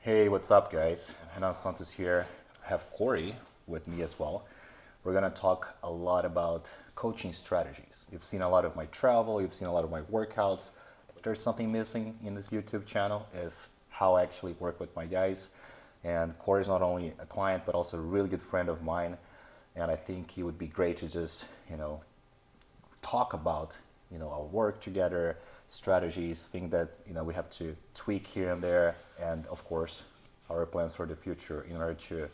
Hey, what's up, guys? Renan Santos here. I have Corey with me as well. We're gonna talk a lot about coaching strategies. You've seen a lot of my travel, you've seen a lot of my workouts. If there's something missing in this YouTube channel, is how I actually work with my guys. And Corey's not only a client, but also a really good friend of mine. And I think he would be great to just, talk about, our work together, strategies, things that, we have to tweak here and there, and of course, our plans for the future in order to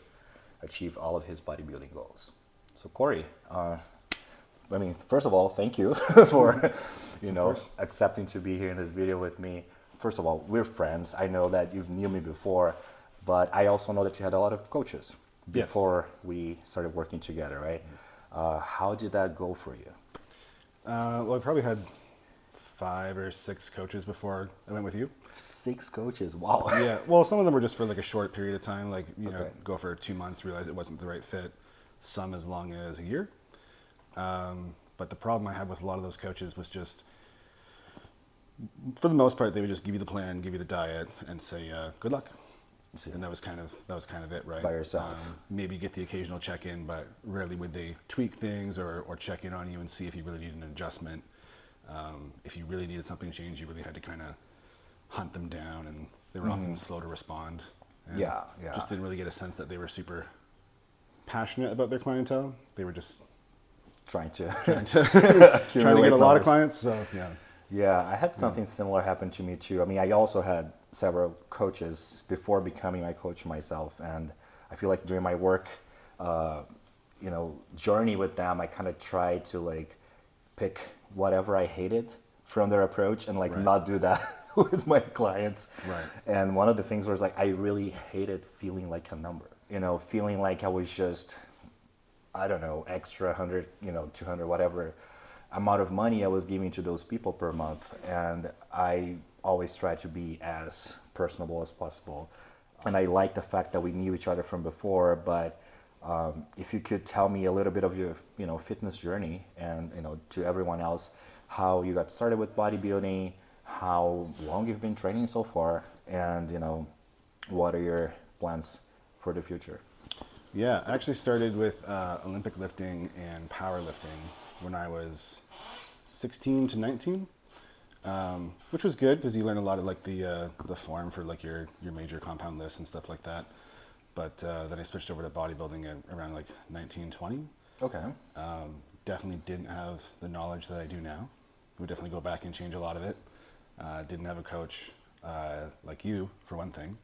achieve all of his bodybuilding goals. So Corey, first of all, thank you for, accepting to be here in this video with me. First of all, we're friends. I know that you've knew me before, but I also know that you had a lot of coaches before we started working together, right? How did that go for you? Well, I probably had 5 or 6 coaches before I went with you. 6 coaches, wow. Yeah, well, some of them were just for like a short period of time, like, Okay. go for 2 months, realize it wasn't the right fit. Some as long as a year. But the problem I had with a lot of those coaches was just, for the most part, they would just give you the plan, give you the diet, and say, good luck. And that was kind of it, right? By yourself. Maybe get the occasional check-in, but rarely would they tweak things or check in on you and see if you really needed an adjustment. If you really needed something changed, you really had to kind of hunt them down, and they were often slow to respond. And Yeah. Just didn't really get a sense that they were super passionate about their clientele. They were just Trying to trying to get a lot of clients. So yeah. Yeah, I had something similar happen to me too. I mean, I also had several coaches before becoming my coach myself, and I feel like during my work, journey with them, I kind of tried to pick whatever I hated from their approach and Right. not do that with my clients. Right. And one of the things was I really hated feeling like a number, feeling like I was just, I don't know, extra 100, 200, whatever amount of money I was giving to those people per month. And I always try to be as personable as possible. And I like the fact that we knew each other from before, but if you could tell me a little bit of your, fitness journey and, to everyone else, how you got started with bodybuilding, how long you've been training so far, and, what are your plans for the future? Yeah, I actually started with Olympic lifting and powerlifting when I was 16 to 19, which was good because you learn a lot of the form for your major compound lists and stuff like that. But then I switched over to bodybuilding at around 19, 20. Okay. Definitely didn't have the knowledge that I do now. Would definitely go back and change a lot of it. Didn't have a coach like you, for one thing.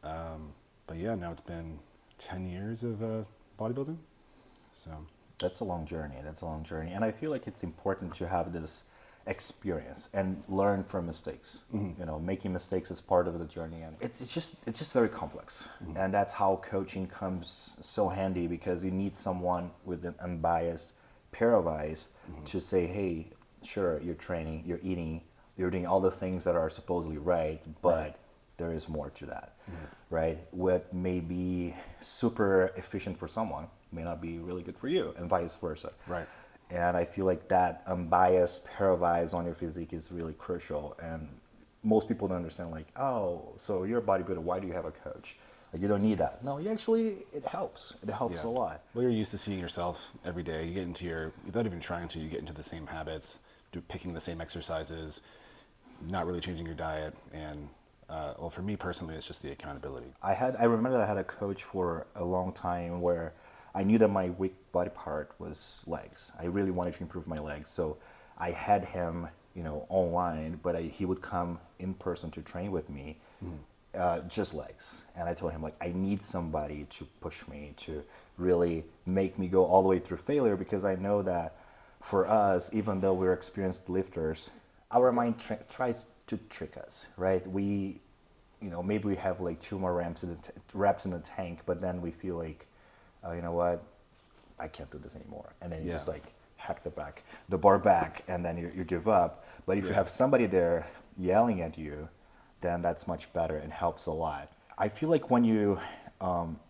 But yeah, now it's been 10 years of bodybuilding. So That's a long journey. And I feel like it's important to have this experience and learn from mistakes. Making mistakes is part of the journey, and it's just very complex. And that's how coaching comes so handy, because you need someone with an unbiased pair of eyes to say, hey, sure, you're training, you're eating, you're doing all the things that are supposedly right, but there is more to that, right? What may be super efficient for someone may not be really good for you, and vice versa. Right. And I feel like that unbiased pair of eyes on your physique is really crucial. And most people don't understand, oh, so you're a bodybuilder, why do you have a coach? You don't need that. No, it helps. It helps a lot. Well, you're used to seeing yourself every day. You get into without even trying to, you get into the same habits, picking the same exercises, not really changing your diet. And well, for me personally, it's just the accountability. I remember that I had a coach for a long time where I knew that my weak body part was legs. I really wanted to improve my legs. So I had him, online, but he would come in person to train with me, just legs. And I told him, I need somebody to push me, to really make me go all the way through failure, because I know that for us, even though we're experienced lifters, our mind tries to trick us, right? We, maybe we have 2 more reps in the tank, but then we feel you know what, I can't do this anymore. And then you just hack the bar back, and then you give up. But if you have somebody there yelling at you, then that's much better and helps a lot. I feel like when you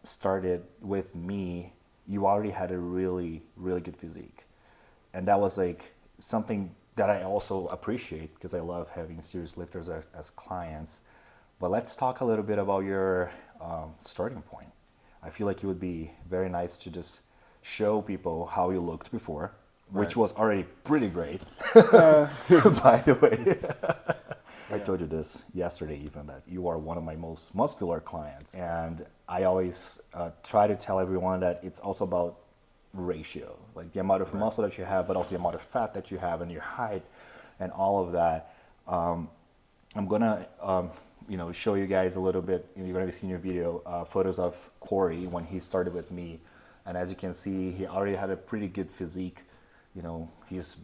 started with me, you already had a really, really good physique. And that was something that I also appreciate, because I love having serious lifters as clients. But let's talk a little bit about your starting point. I feel like it would be very nice to just show people how you looked before, which was already pretty great, by the way. I told you this yesterday even, that you are one of my most muscular clients. And I always try to tell everyone that it's also about ratio, like the amount of muscle that you have, but also the amount of fat that you have and your height and all of that. I'm gonna show you guys a little bit. You're gonna be seeing your video photos of Corey when he started with me, and as you can see, he already had a pretty good physique. He's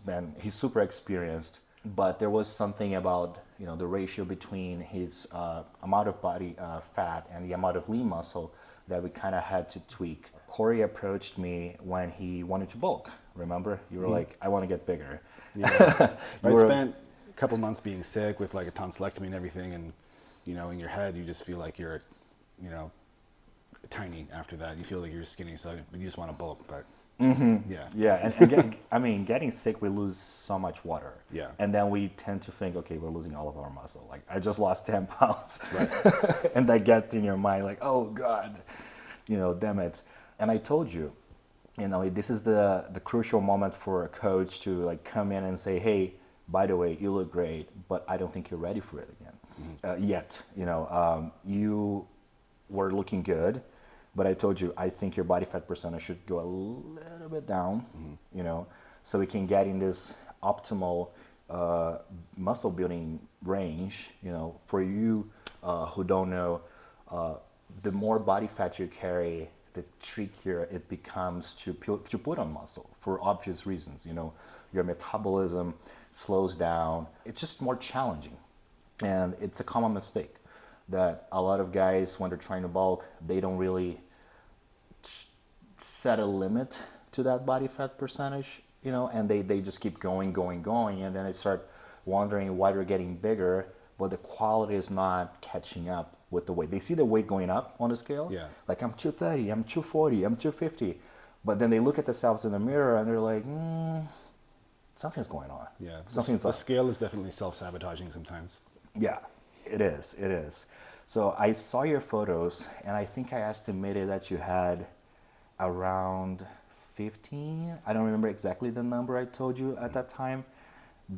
super experienced, but there was something about the ratio between his amount of body fat and the amount of lean muscle that we kind of had to tweak. Corey approached me when he wanted to bulk. Remember, you were like, I want to get bigger. Yeah. I spent a couple months being sick with like a tonsillectomy and everything, and in your head you just feel like you're tiny after that. You feel like you're skinny, so you just want to bulk. But and getting sick, we lose so much water. Yeah. And then we tend to think, okay, we're losing all of our muscle. Like, I just lost 10 pounds. Right. And that gets in your mind like, oh God, damn it. And I told you, this is the crucial moment for a coach to like come in and say, hey, by the way, you look great, but I don't think you're ready for it again yet. You were looking good, but I told you, I think your body fat percentage should go a little bit down, so we can get in this optimal muscle building range. For you who don't know, the more body fat you carry, the trickier it becomes to put on muscle for obvious reasons. Your metabolism slows down. It's just more challenging. And it's a common mistake that a lot of guys, when they're trying to bulk, they don't really set a limit to that body fat percentage, and they just keep going, and then they start wondering why they're getting bigger, but the quality is not catching up with the weight. They see the weight going up on the scale, like I'm 230, I'm 240, I'm 250, but then they look at themselves in the mirror and they're like, something's going on. Yeah, something's the up. scale is definitely self-sabotaging sometimes. Yeah, it is. So I saw your photos, and I think I estimated that you had around 15. I don't remember exactly the number I told you at that time,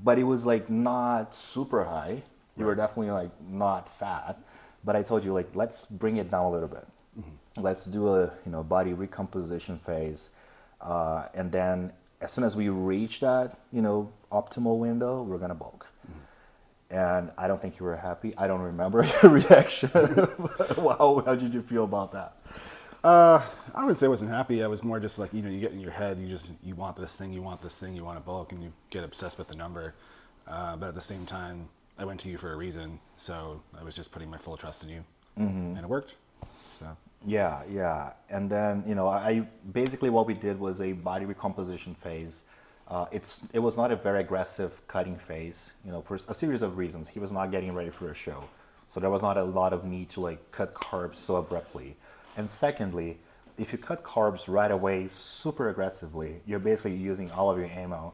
but it was like not super high. You were definitely like not fat, but I told you like, let's bring it down a little bit. Let's do a body recomposition phase, and then as soon as we reach that optimal window, we're gonna bulk. And I don't think you were happy. I don't remember your reaction. How did you feel about that? I would say I wasn't happy. I was more just like, you get in your head, you want this thing, you want to bulk, and you get obsessed with the number. But at the same time, I went to you for a reason, so I was just putting my full trust in you, and it worked. So Yeah. And then I basically what we did was a body recomposition phase. It was not a very aggressive cutting phase, for a series of reasons. He was not getting ready for a show, so there was not a lot of need to like cut carbs so abruptly. And secondly, if you cut carbs right away super aggressively, you're basically using all of your ammo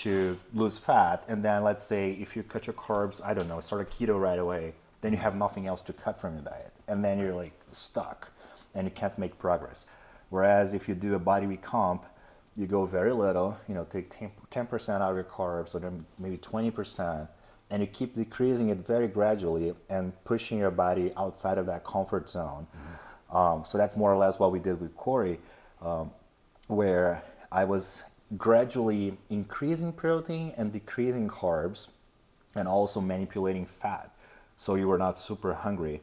to lose fat. And then let's say if you cut your carbs, I don't know, start a keto right away, then you have nothing else to cut from your diet, and then you're like stuck and you can't make progress. Whereas if you do a body recomp, you go very little, take 10% out of your carbs, or then maybe 20%, and you keep decreasing it very gradually and pushing your body outside of that comfort zone. So that's more or less what we did with Corey, where I was gradually increasing protein and decreasing carbs, and also manipulating fat, so you were not super hungry.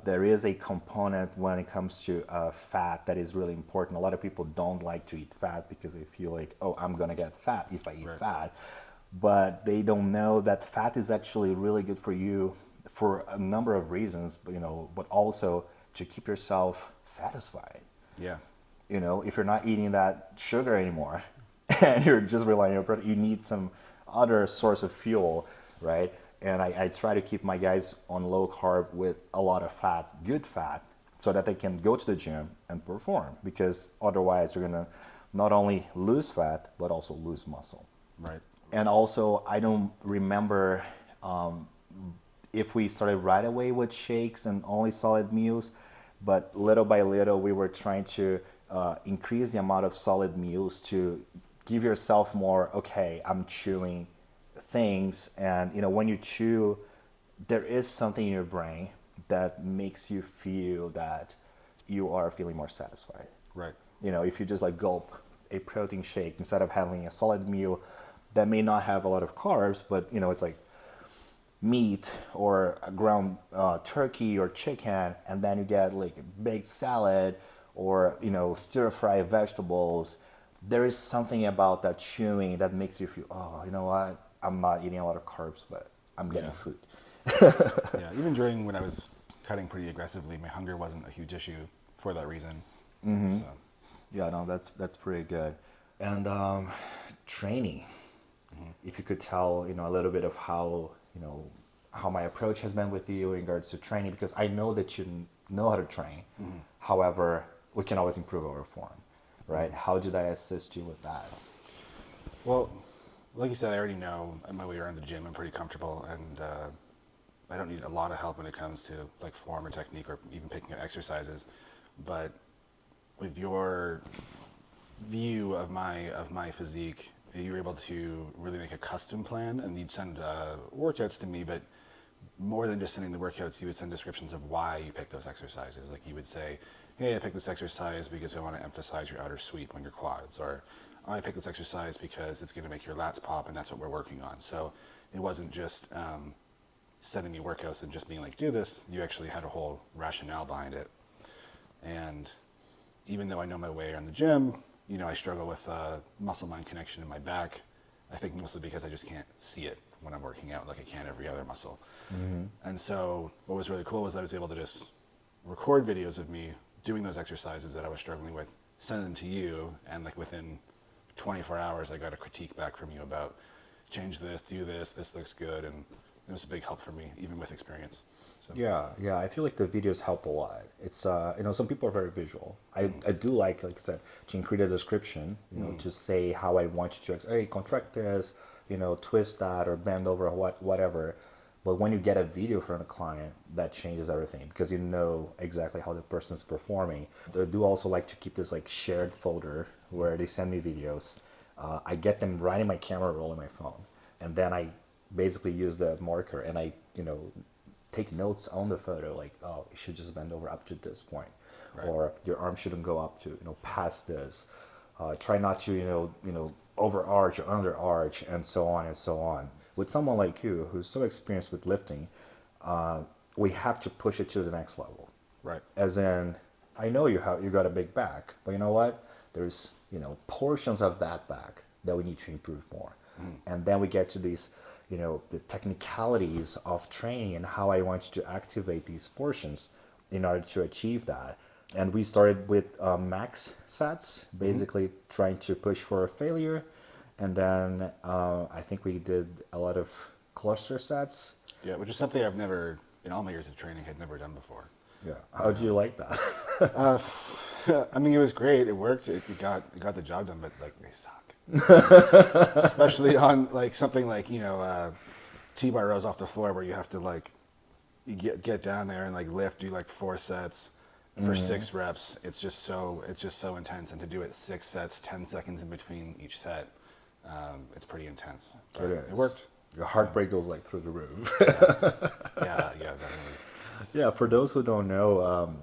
There is a component when it comes to fat that is really important. A lot of people don't like to eat fat because they feel like, oh, I'm gonna get fat if I eat fat. But they don't know that fat is actually really good for you for a number of reasons, but also to keep yourself satisfied. Yeah. If you're not eating that sugar anymore and you're just relying on protein, you need some other source of fuel, right? And I try to keep my guys on low carb with a lot of fat, good fat, so that they can go to the gym and perform, because otherwise you're gonna not only lose fat, but also lose muscle. Right. And also, I don't remember if we started right away with shakes and only solid meals, but little by little we were trying to increase the amount of solid meals to give yourself more, okay, I'm chewing things. And when you chew, there is something in your brain that makes you feel that you are feeling more satisfied. Right. If you just like gulp a protein shake instead of having a solid meal that may not have a lot of carbs, but it's like meat or a ground turkey or chicken, and then you get like a baked salad or stir fry vegetables. There is something about that chewing that makes you feel, oh, you know what, I'm not eating a lot of carbs, but I'm getting food. Yeah, even during when I was cutting pretty aggressively, my hunger wasn't a huge issue for that reason. So. Yeah, no, that's pretty good. And training, if you could tell, a little bit of how my approach has been with you in regards to training, because I know that you know how to train. However, we can always improve our form, right? How did I assist you with that? Well, like you said, I already know at my way around the gym, I'm pretty comfortable, and I don't need a lot of help when it comes to like form or technique or even picking up exercises. But with your view of my physique, you were able to really make a custom plan, and you'd send workouts to me, but more than just sending the workouts, you would send descriptions of why you picked those exercises. Like you would say, hey, I picked this exercise because I want to emphasize your outer sweep on your quads, or I picked this exercise because it's going to make your lats pop, and that's what we're working on. So it wasn't just sending me workouts and just being like, do this. You actually had a whole rationale behind it. And even though I know my way around the gym, I struggle with muscle-mind connection in my back. I think mostly because I just can't see it when I'm working out like I can every other muscle. And so what was really cool was I was able to just record videos of me doing those exercises that I was struggling with, send them to you, and like within 24 hours I got a critique back from you about change this, do this, this looks good, and it was a big help for me, even with experience. So. Yeah, I feel like the videos help a lot. It's some people are very visual. I do like I said, to include a description, to say how I want you to, hey, contract this, twist that or bend over or whatever. But when you get a video from a client, that changes everything because you know exactly how the person's performing. I do also like to keep this like shared folder where they send me videos. I get them right in my camera roll in my phone, and then I basically use the marker and I take notes on the photo, like, oh, you should just bend over up to this point, right. Or your arm shouldn't go up to past this. Try not to overarch or underarch, and so on and so on. With someone like you who's so experienced with lifting, we have to push it to the next level. Right. As in, I know you got a big back, but you know what? There's portions of that back that we need to improve more, and then we get to these. The technicalities of training and how I want you to activate these portions in order to achieve that. And we started with max sets, basically trying to push for a failure. And then I think we did a lot of cluster sets. Yeah, which is something I've never, in all my years of training, had never done before. Yeah. How do you like that? I mean, it was great. It worked. It got the job done, but like they suck. Especially on like something like T-bar rows off the floor where you have to like you get down there and like lift, do like 4 sets for 6 reps. It's just so intense, and to do it 6 sets, 10 seconds in between each set, it's pretty intense. It is. It worked. Your heart rate goes like through the roof. Yeah, definitely. Yeah, for those who don't know,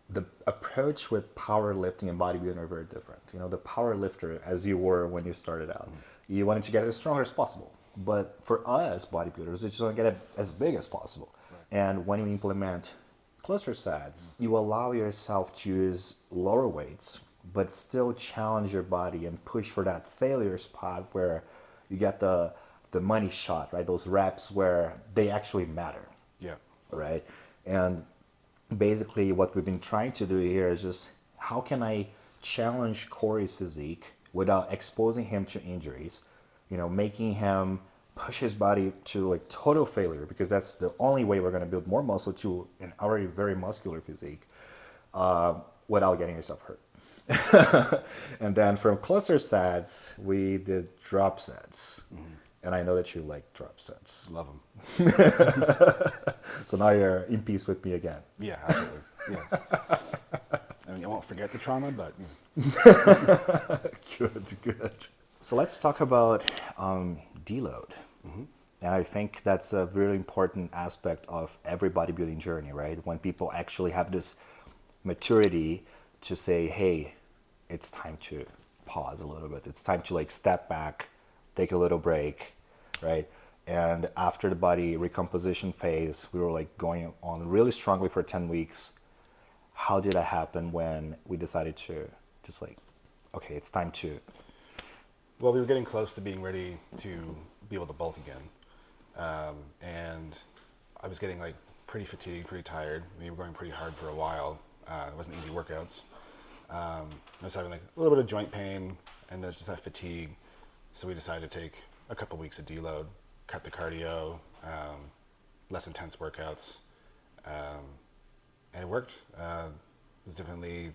the approach with powerlifting and bodybuilding are very different. The power lifter, as you were when you started out, you wanted to get as strong as possible. But for us bodybuilders, you just want to get it as big as possible. Right. And when you implement cluster sets, you allow yourself to use lower weights, but still challenge your body and push for that failure spot where you get the money shot, right? Those reps where they actually matter. Yeah. Right? And basically what we've been trying to do here is just how can I challenge Corey's physique without exposing him to injuries, making him push his body to like total failure, because that's the only way we're going to build more muscle to an already very muscular physique without getting yourself hurt. And then from cluster sets, we did drop sets. And I know that you like drop sets. Love them. So now you're in peace with me again. Yeah, absolutely. Yeah. I mean, I won't forget the trauma, but Good, good. So let's talk about deload. And I think that's a really important aspect of every bodybuilding journey, right? When people actually have this maturity to say, hey, it's time to pause a little bit. It's time to like step back, take a little break, right? And after the body recomposition phase, we were like going on really strongly for 10 weeks. How did that happen when we decided to just like, okay, it's time to... well, we were getting close to being ready to be able to bulk again. And I was getting like pretty fatigued, pretty tired. We were going pretty hard for a while. It wasn't easy workouts. I was having like a little bit of joint pain and there's just that fatigue. So we decided to take a couple weeks of deload, cut the cardio, less intense workouts. And it worked. It was definitely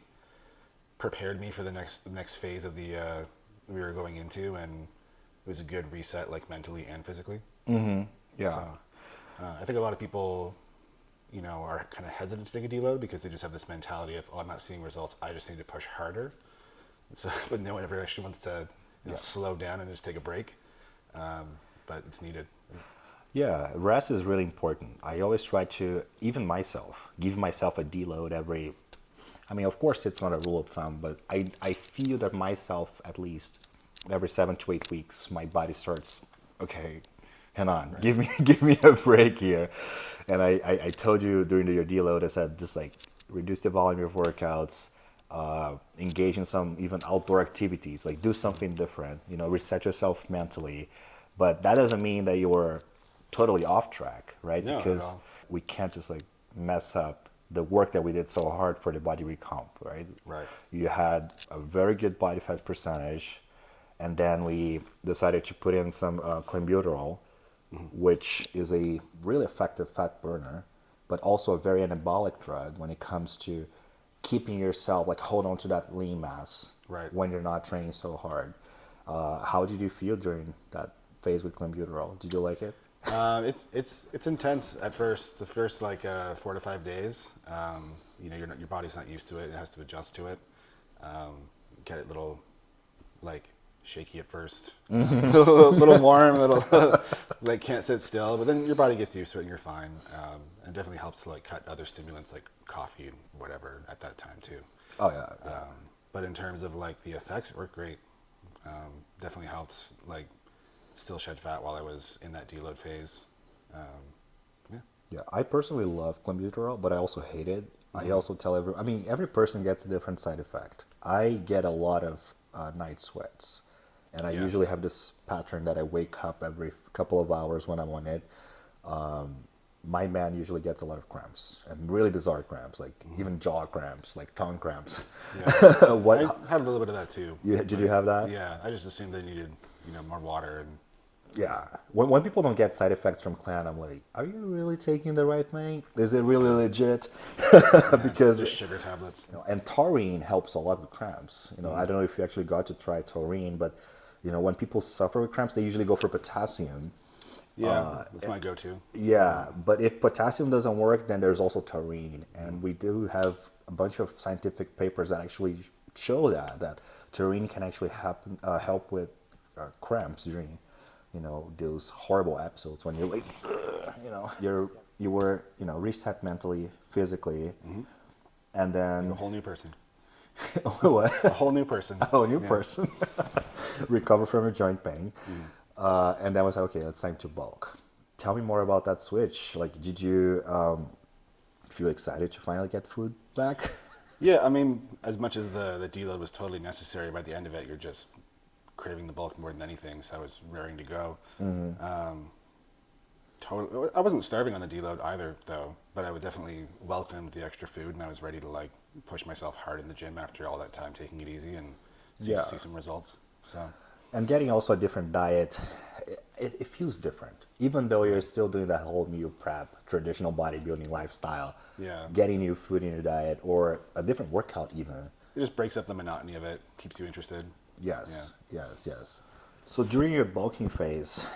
prepared me for the next phase of the we were going into, and it was a good reset, like mentally and physically. Yeah. So, I think a lot of people, you know, are kind of hesitant to take a deload because they just have this mentality of, oh, I'm not seeing results, I just need to push harder. So, but no one ever actually wants to slow down and just take a break. But it's needed. Yeah, rest is really important. I always try to, even myself, give myself a deload every, I mean, of course it's not a rule of thumb, but I feel that myself, at least every 7 to 8 weeks, my body starts, okay, hang on, right. give me a break here. And I told you during your deload, I said, just like reduce the volume of workouts, engage in some even outdoor activities, like do something different, you know, reset yourself mentally. But that doesn't mean that you're totally off track, right? No, because we can't just like mess up the work that we did so hard for the body recomp, right? Right. You had a very good body fat percentage, and then we decided to put in some clenbuterol, which is a really effective fat burner, but also a very anabolic drug when it comes to keeping yourself, like hold on to that lean mass right. when you're not training so hard. How did you feel during that phase with clenbuterol? Did you like it? It's intense at first. The first like 4 to 5 days, you know, your body's not used to it. It has to adjust to it. Get it a little like shaky at first, a little warm, a little like can't sit still. But then your body gets used to it and you're fine. And definitely helps to like cut other stimulants like coffee and whatever at that time too. Oh yeah. But in terms of like the effects, it worked great. Definitely helped like still shed fat while I was in that deload phase. Yeah, I personally love clenbuterol, but I also hate it. I also tell every person gets a different side effect. I get a lot of night sweats, and I usually have this pattern that I wake up every couple of hours when I'm on it. My man usually gets a lot of cramps, and really bizarre cramps, like even jaw cramps, like tongue cramps. Yeah. I had a little bit of that too. Did you have that? Yeah, I just assumed they needed, you know, more water and. Yeah. When people don't get side effects from clan, I'm like, are you really taking the right thing? Is it really legit? Because just sugar tablets. You know, and taurine helps a lot with cramps. You know, I don't know if you actually got to try taurine, but you know, when people suffer with cramps, they usually go for potassium. Yeah, that's my go-to. Yeah, but if potassium doesn't work, then there's also taurine, and we do have a bunch of scientific papers that actually show that taurine can actually help with cramps during, you know, those horrible episodes when you're like, you know, you were, you know, reset mentally, physically, and then a whole new person. What? A whole new person. A whole new person. Recover from a joint pain, and then was like, okay, it's time to bulk. Tell me more about that switch. Like, did you feel excited to finally get food back? Yeah, I mean, as much as the deload was totally necessary, by the end of it, you're just craving the bulk more than anything, so I was raring to go. Totally, I wasn't starving on the deload either, though, but I would definitely welcome the extra food, and I was ready to like push myself hard in the gym after all that time taking it easy and see some results. So, and getting also a different diet, it feels different, even though you're still doing that whole meal prep, traditional bodybuilding lifestyle. Yeah, getting new food in your diet or a different workout even. It just breaks up the monotony of it, keeps you interested. Yes. So during your bulking phase,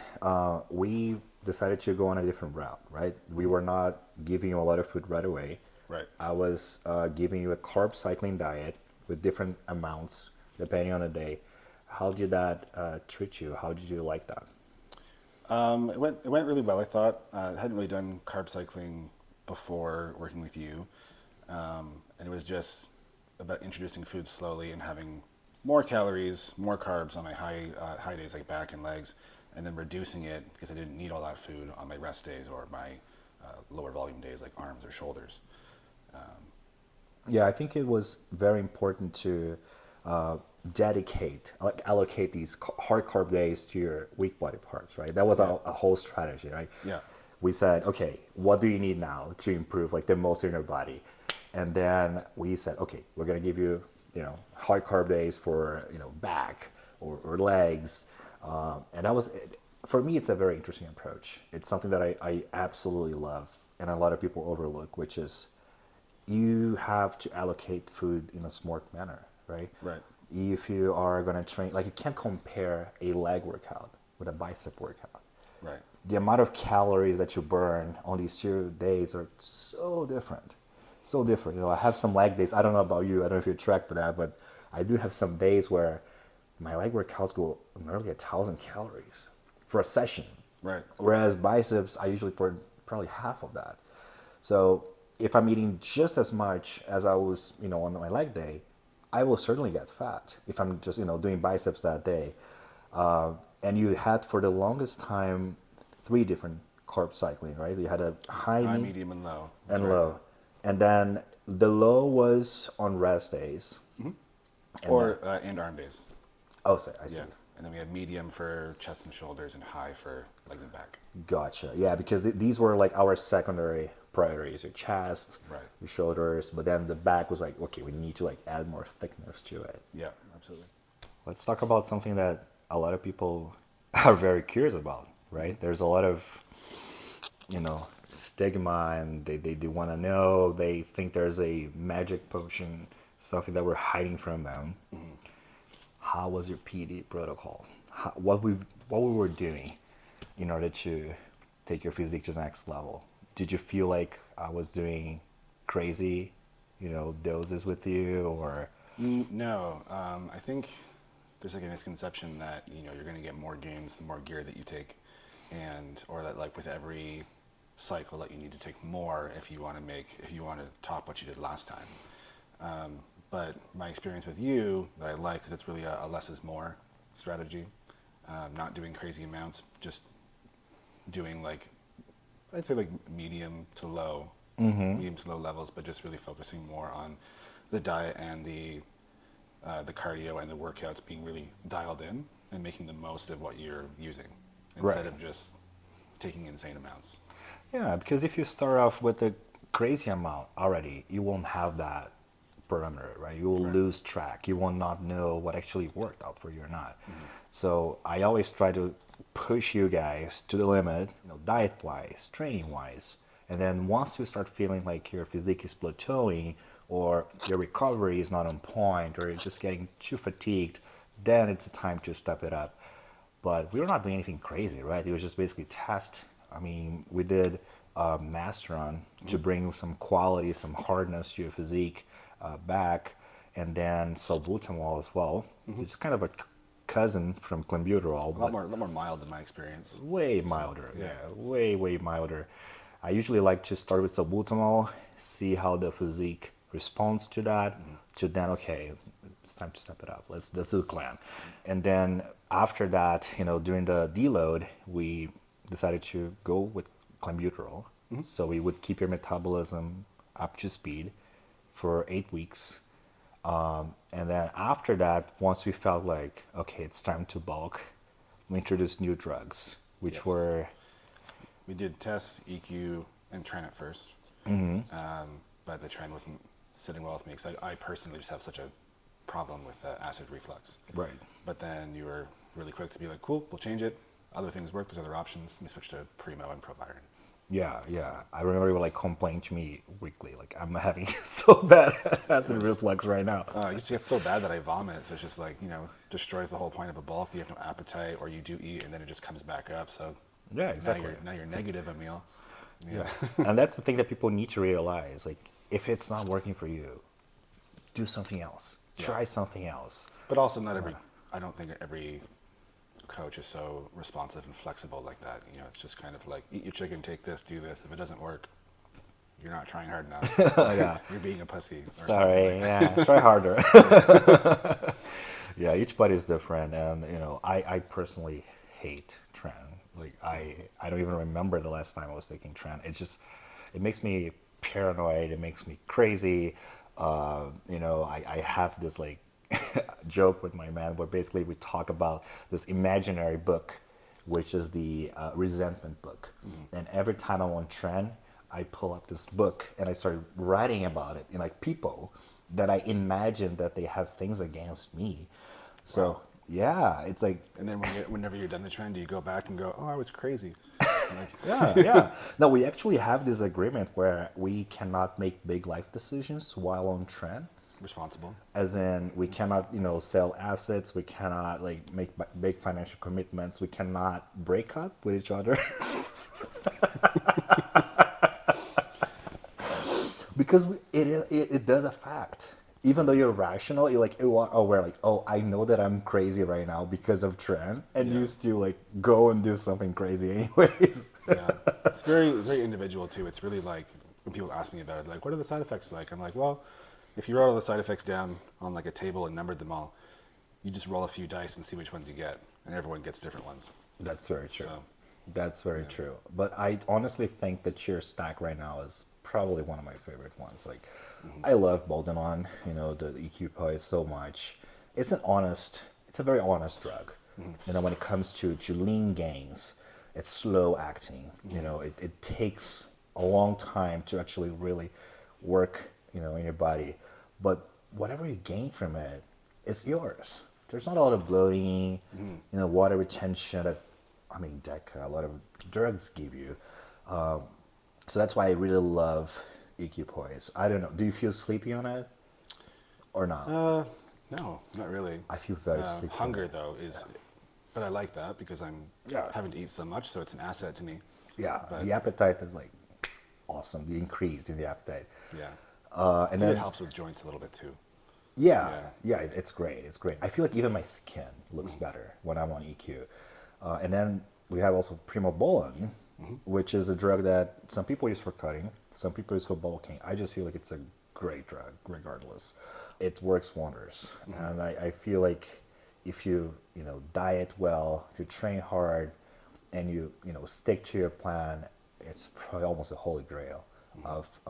we decided to go on a different route, right? We were not giving you a lot of food right away. Right. I was giving you a carb cycling diet with different amounts depending on the day. How did that treat you? How did you like that? It went really well. I thought I hadn't really done carb cycling before working with you, and it was just about introducing food slowly and having more calories, more carbs on my high days like back and legs, and then reducing it because I didn't need all that food on my rest days or my lower volume days like arms or shoulders. Yeah, I think it was very important to like allocate these hard carb days to your weak body parts, right? That was a whole strategy, right? Yeah. We said, okay, what do you need now to improve like the most in your body? And then we said, okay, we're gonna give you, high carb days for back or legs, and that was for me. It's a very interesting approach. It's something that I absolutely love, and a lot of people overlook, which is you have to allocate food in a smart manner, right? Right. If you are going to train, like you can't compare a leg workout with a bicep workout. Right. The amount of calories that you burn on these 2 days are so different. So different. I have some leg days. I don't know about you. I don't know if you track for that, but I do have some days where my leg workouts go nearly 1,000 calories for a session. Right. Whereas biceps, I usually burn probably half of that. So if I'm eating just as much as I was, on my leg day, I will certainly get fat if I'm just, doing biceps that day. And you had for the longest time 3 different carb cycling, right? You had a High, medium, and low. That's and right. low, and then the low was on rest days. And arm days. Oh, I see. Yeah. And then we had medium for chest and shoulders and high for legs and back. Gotcha. Yeah, because these were like our secondary priorities: your chest, Right. your shoulders. But then the back was like, okay, we need to like add more thickness to it. Yeah, absolutely. Let's talk about something that a lot of people are very curious about, right? There's a lot of, stigma, and they want to know. They think there's a magic potion, something that we're hiding from them. How was your PD protocol? What we were doing in order to take your physique to the next level? Did you feel like I was doing crazy, doses with you, or? No, I think there's like a misconception that you're going to get more gains the more gear that you take, or that like with every cycle that you need to take more if you want to top what you did last time. But my experience with you that I like, because it's really a less is more strategy, not doing crazy amounts, just doing like I'd say like medium to low levels, but just really focusing more on the diet and the cardio and the workouts being really dialed in and making the most of what you're using instead of just taking insane amounts. Yeah, because if you start off with a crazy amount already, you won't have that perimeter, right? You will lose track. You will not know what actually worked out for you or not. So I always try to push you guys to the limit, diet-wise, training-wise. And then once you start feeling like your physique is plateauing or your recovery is not on point or you're just getting too fatigued, then it's a time to step it up. But we were not doing anything crazy, right? It was just basically test. I mean, we did a mass run to bring some quality, some hardness to your physique back, and then salbutamol as well. It's kind of a cousin from clenbuterol, A lot more mild in my experience. way milder. Yeah, way milder. I usually like to start with salbutamol, see how the physique responds to that, to then, okay, it's time to step it up. Let's do the plan. And then after that, during the deload, we decided to go with clenbuterol. So we would keep your metabolism up to speed for 8 weeks. And then after that, once we felt like, okay, it's time to bulk, we introduced new drugs, which were... We did tests, EQ, and tren at first. But the tren wasn't sitting well with me because I personally just have such a problem with acid reflux. Right. But then you were really quick to be like, cool, we'll change it. Other things work, there's other options. And we switched to Primo and Proviron. Yeah. I remember you were like complaining to me weekly, like I'm having so bad acid reflux right now. It just gets so bad that I vomit. So it's just like, destroys the whole point of a bulk. You have no appetite, or you do eat, and then it just comes back up. So Yeah, exactly. now you're negative a meal. Yeah. And that's the thing that people need to realize. Like, if it's not working for you, do something else. Try something else. But also, I don't think every coach is so responsive and flexible like that. It's just kind of like, eat your chicken, take this, do this. If it doesn't work, you're not trying hard enough. Yeah. You're being a pussy. Or Sorry. something like Yeah. Try harder. Yeah. Each body is different. And, I personally hate Tren. Like, I don't even remember the last time I was taking Tren. It makes me paranoid. It makes me crazy. I have this like joke with my man where basically we talk about this imaginary book, which is the resentment book. And every time I'm on Tren, I pull up this book and I start writing about it, like people that I imagine that they have things against me. So Wow. yeah, it's like, And then whenever you're done the trend, do you go back and go, oh, I was crazy? Like, yeah. No, we actually have this agreement where we cannot make big life decisions while on Tren. responsible. As in, we cannot, sell assets. We cannot like make big financial commitments. We cannot break up with each other. Because it does affect. Even though you're rational, you're like, aware, like, oh, I know that I'm crazy right now because of Tren, and you still like go and do something crazy anyways. Yeah, it's very, very individual too. It's really like when people ask me about it, like, what are the side effects like? I'm like, well, if you wrote all the side effects down on like a table and numbered them all, you just roll a few dice and see which ones you get, and everyone gets different ones. That's very true. So, That's very true. But I honestly think that your stack right now is probably one of my favorite ones. Like, I love Boldenon, the EQ so much. It's a very honest drug. When it comes to lean gains, it's slow acting. It takes a long time to actually really work, in your body. But whatever you gain from it, it's yours. There's not a lot of bloating, water retention that, DECA, a lot of drugs give you. So that's why I really love EQ Poise. I don't know. Do you feel sleepy on it or not? no, not really. I feel very sleepy. Hunger though is, but I like that because I'm Yeah. having to eat so much, so it's an asset to me. Yeah, But, the appetite is like awesome. The increase in the appetite. yeah. And I think then it helps with joints a little bit too. yeah, it's great. It's great. I feel like even my skin looks better when I'm on EQ. And then we have also Primobolan, which is a drug that some people use for cutting, some people use for bulking. I just feel like it's a great drug regardless. It works wonders. And I feel like if you, diet well, if you train hard, and you stick to your plan, it's probably almost a holy grail of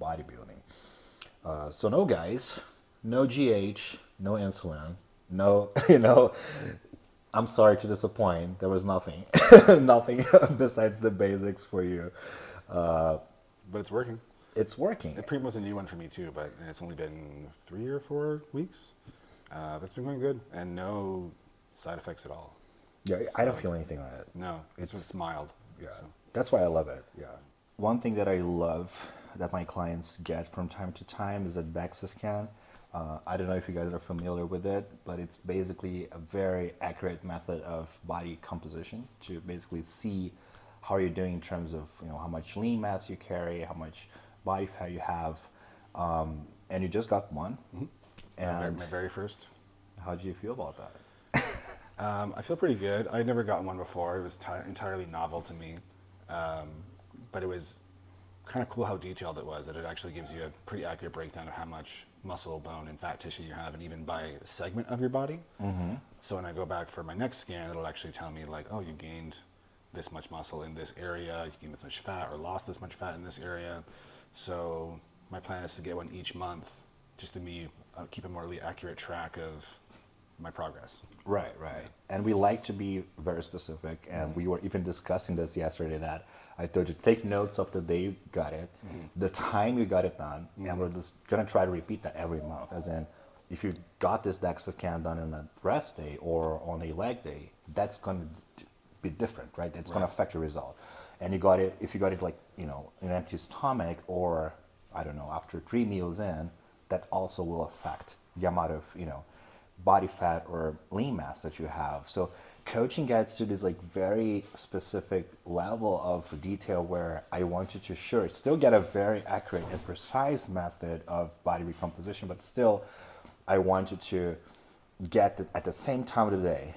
bodybuilding. So no guys, no GH, no insulin, no, I'm sorry to disappoint. There was nothing, nothing besides the basics for you. But it's working. It's working. The Primo's a new one for me too, but it's only been 3 or 4 weeks. That's been going good, and no side effects at all. Yeah, I don't feel anything on it. No, it's mild. Yeah, So. that's why I love it. Yeah. One thing that I love that my clients get from time to time is a DEXA scan. I don't know if you guys are familiar with it, but it's basically a very accurate method of body composition to basically see how you're doing in terms of how much lean mass you carry, how much body fat you have, and you just got one. And My very first. how do you feel about that? I feel pretty good. I'd never gotten one before. It was entirely novel to me. But it was kind of cool how detailed it was, that it actually gives you a pretty accurate breakdown of how much muscle, bone, and fat tissue you have, and even by segment of your body. So when I go back for my next scan, it'll actually tell me like, oh, you gained this much muscle in this area, you gained this much fat, or lost this much fat in this area. So my plan is to get one each month, just to keep a more accurate track of my progress. Right. And we like to be very specific, and we were even discussing this yesterday, that I told you, take notes of the day you got it, the time you got it done, and we're just going to try to repeat that every month. As in, if you got this DEXA scan done on a rest day or on a leg day, that's going to be different, right? It's going to affect your result. and you got it, if you got it like, an empty stomach, or I don't know, after 3 meals in, that also will affect the amount of, body fat or lean mass that you have. So coaching gets to this like very specific level of detail where I want you to still get a very accurate and precise method of body recomposition, but still I want you to get at the same time of the day,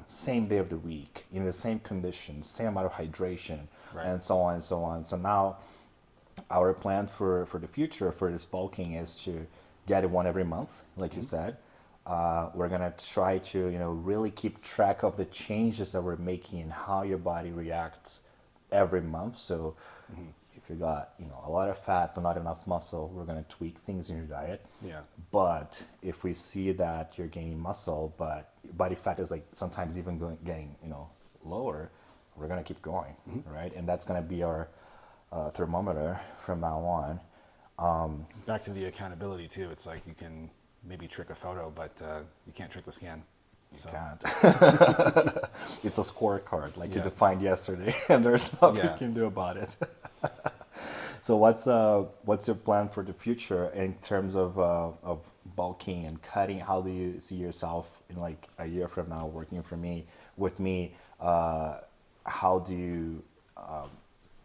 same day of the week, in the same conditions, same amount of hydration, Right. and so on and so on. So now our plan for the future for this bulking is to get it one every month, like you said. We're gonna try to really keep track of the changes that we're making and how your body reacts every month. So if you got a lot of fat but not enough muscle, we're gonna tweak things in your diet. Yeah. But if we see that you're gaining muscle but body fat is like sometimes even getting lower, we're gonna keep going, right? And that's gonna be our thermometer from now on. Back to the accountability too. It's like you can maybe trick a photo, but you can't trick the scan. You can't. It's a scorecard like you Yeah. defined yesterday, and there's nothing Yeah. you can do about it. So what's your plan for the future in terms of bulking and cutting? How do you see yourself in like a year from now working with me? How do you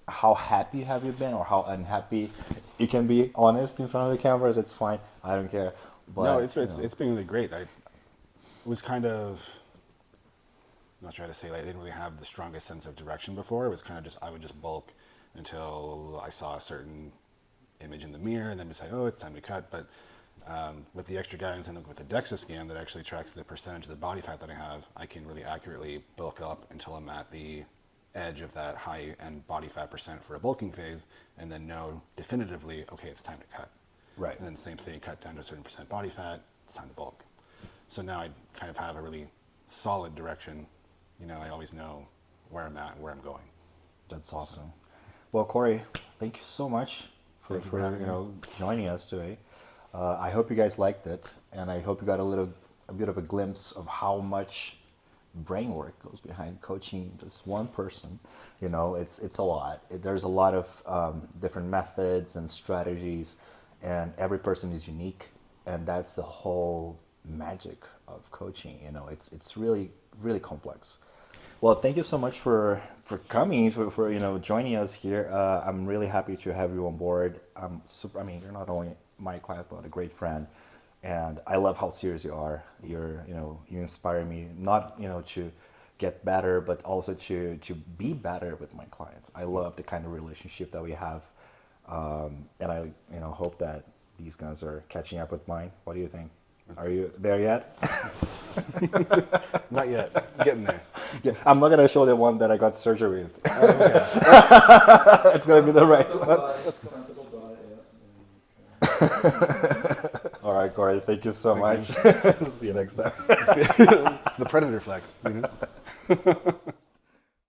how happy have you been, or how unhappy? You can be honest in front of the cameras. It's fine. I don't care. But No, it's been really great. I was kind of, not trying to say like I didn't really have the strongest sense of direction before. It was kind of just, I would just bulk until I saw a certain image in the mirror and then just say, oh, it's time to cut. But with the extra guidance and with the DEXA scan that actually tracks the percentage of the body fat that I have, I can really accurately bulk up until I'm at the edge of that high end body fat percent for a bulking phase, and then know definitively, okay, it's time to cut. Right. And then same thing, cut down to a certain percent body fat, it's time to bulk. So now I kind of have a really solid direction. I always know where I'm at and where I'm going. That's awesome. Well, Corey, thank you so much for having me. joining us today. I hope you guys liked it, and I hope you got a bit of a glimpse of how much brain work goes behind coaching just one person. It's a lot. There's a lot of different methods and strategies, and every person is unique, and that's the whole magic of coaching. It's really, really complex. Well, thank you so much for coming, for joining us here. I'm really happy to have you on board. You're not only my client but a great friend, and I love how serious you are. You inspire me not to get better, but also to be better with my clients. I love the kind of relationship that we have, and I hope that these guys are catching up with mine. What do you think? Are you there yet? Not yet, getting there. Yeah, I'm not gonna show the one that I got surgery with. Oh, okay. It's gonna be the right one. All right, Corey. Thank you so much. See you next time. It's the predator flex.